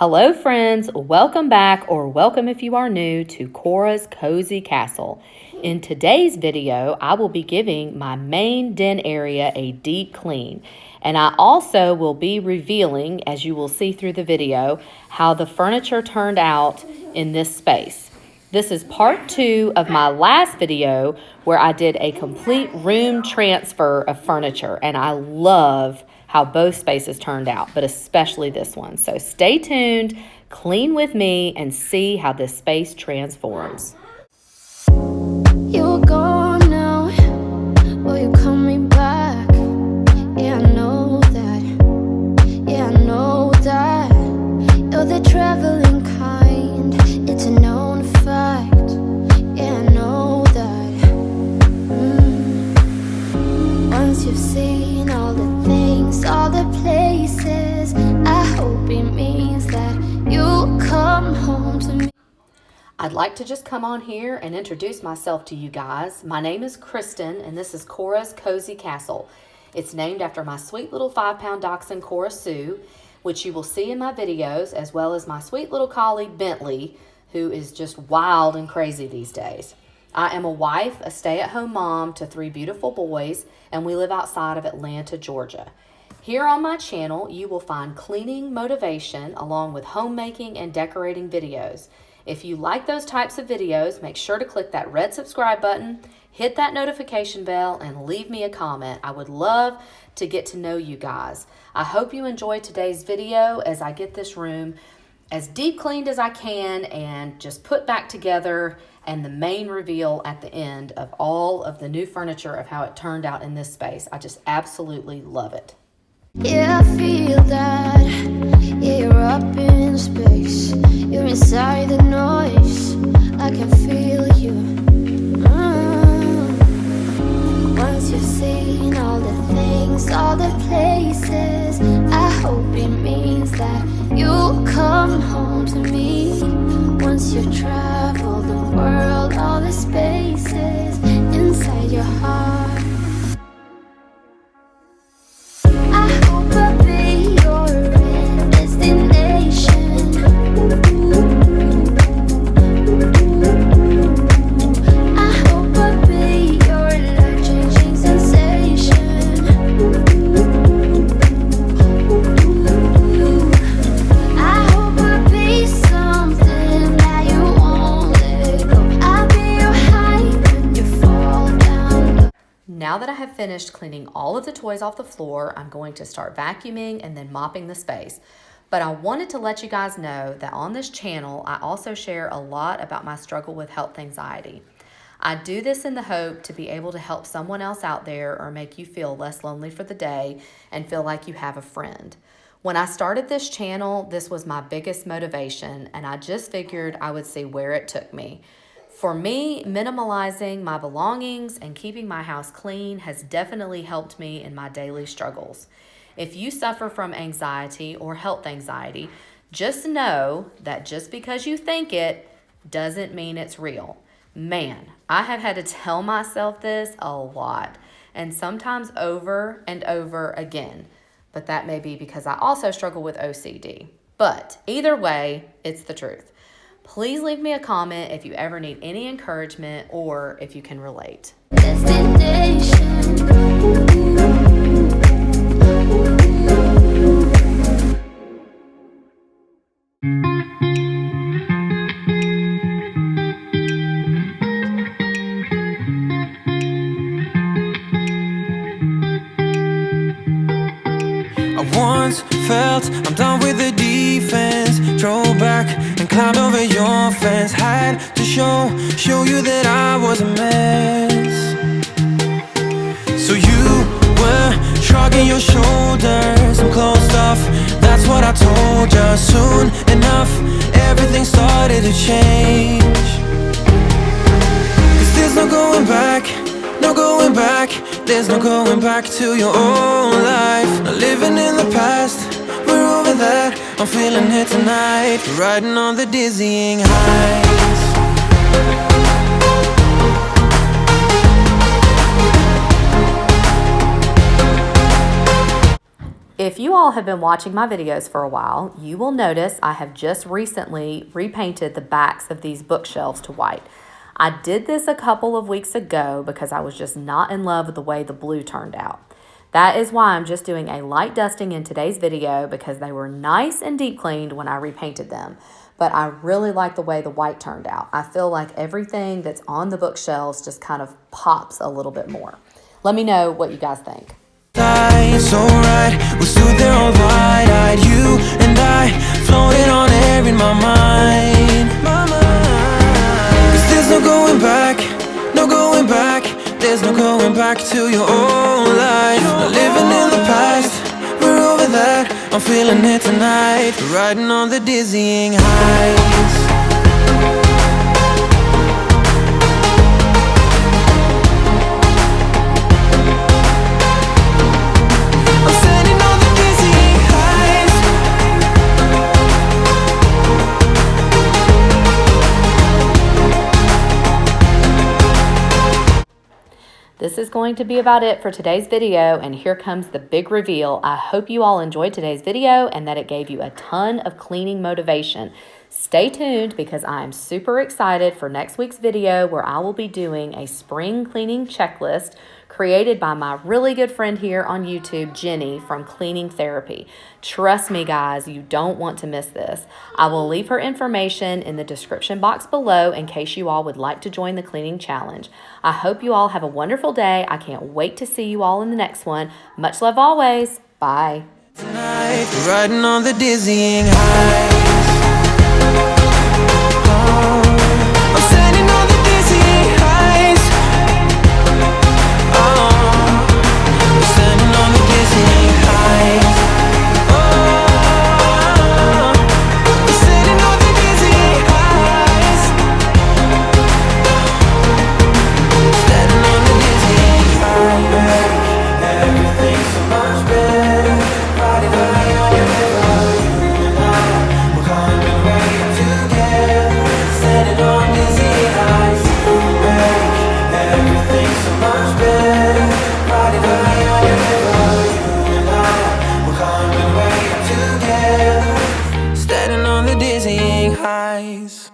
Hello friends, welcome back, or welcome if you are new, to Cora's Cozy Castle. In today's video, I will be giving my main den area a deep clean. And I also will be revealing, as you will see through the video, how the furniture turned out in this space. This is part 2 of my last video where I did a complete room transfer of furniture, and I love how both spaces turned out, but especially this one. So stay tuned, clean with me, and see how this space transforms. You're gone now, will you coming back? Yeah, I know that, yeah, I know that. You're the traveling kind, it's a known fact. Yeah, I know that. Once you've seen all the things, all the places, I hope it means that you'll come home to me. I'd like to just come on here and introduce myself to you guys. My name is Kristen, and this is Cora's Cozy Castle. It's named after my sweet little 5-pound dachshund, Cora Sue, which you will see in my videos, as well as my sweet little collie, Bentley, who is just wild and crazy these days. I am a wife, a stay-at-home mom to 3 beautiful boys, and we live outside of Atlanta, Georgia. Here on my channel, you will find cleaning motivation along with homemaking and decorating videos. If you like those types of videos, make sure to click that red subscribe button, hit that notification bell, and leave me a comment. I would love to get to know you guys. I hope you enjoyed today's video as I get this room as deep cleaned as I can and just put back together, and the main reveal at the end of all of the new furniture of how it turned out in this space. I just absolutely love it. Yeah, I feel that. Yeah, you're up in space. You're inside the noise. I can feel you. Once you've seen all the things, all the places, I hope it means that you'll come home to me. Once you've traveled the world, all the spaces inside your heart. Now that I have finished cleaning all of the toys off the floor, I'm going to start vacuuming and then mopping the space. But I wanted to let you guys know that on this channel, I also share a lot about my struggle with health anxiety. I do this in the hope to be able to help someone else out there or make you feel less lonely for the day and feel like you have a friend. When I started this channel, this was my biggest motivation, and I just figured I would see where it took me. For me, minimalizing my belongings and keeping my house clean has definitely helped me in my daily struggles. If you suffer from anxiety or health anxiety, just know that just because you think it doesn't mean it's real. Man, I have had to tell myself this a lot, and sometimes over and over again. But that may be because I also struggle with OCD. But either way, it's the truth. Please leave me a comment if you ever need any encouragement or if you can relate. I once felt I'm done with the defense. Drove back and climbed over your fence. Had to show you that I was a mess. So you were shrugging your shoulders and closed off. That's what I told you. Soon enough, everything started to change. 'Cause there's no going back, no going back. There's no going back to your old life. Not living in the past, we're over that. I'm feeling it tonight, riding on the dizzying highs. If you all have been watching my videos for a while, you will notice I have just recently repainted the backs of these bookshelves to white. I did this a couple of weeks ago because I was just not in love with the way the blue turned out. That is why I'm just doing a light dusting in today's video, because they were nice and deep cleaned when I repainted them. But I really like the way the white turned out. I feel like everything that's on the bookshelves just kind of pops a little bit more. Let me know what you guys think. So right, we stood there all wide-eyed, you and I, floating on air in my mind. 'Cause there's no going back, no going back. There's no going back to your old life. Not living in the past, we're over that. I'm feeling it tonight, riding on the dizzying heights. This is going to be about it for today's video, and here comes the big reveal. I hope you all enjoyed today's video and that it gave you a ton of cleaning motivation. Stay tuned because I am super excited for next week's video, where I will be doing a spring cleaning checklist created by my really good friend here on YouTube, Jenny from Cleaning Therapy. Trust me, guys, you don't want to miss this. I will leave her information in the description box below in case you all would like to join the cleaning challenge. I hope you all have a wonderful day. I can't wait to see you all in the next one. Much love always. Bye. Tonight, riding on the dizzying heights. I'm standing on the dizzying heights. I'm standing on the dizzying heights. I'm standing on the dizzying heights. Standing on the dizzying heights. Everything's so much better. Riding high on your river, you and I, we're coming way together. Standing on dizzying heights. Everything's so much better. Riding high on your river, you and I, we're coming way together. Standing on the dizzying heights.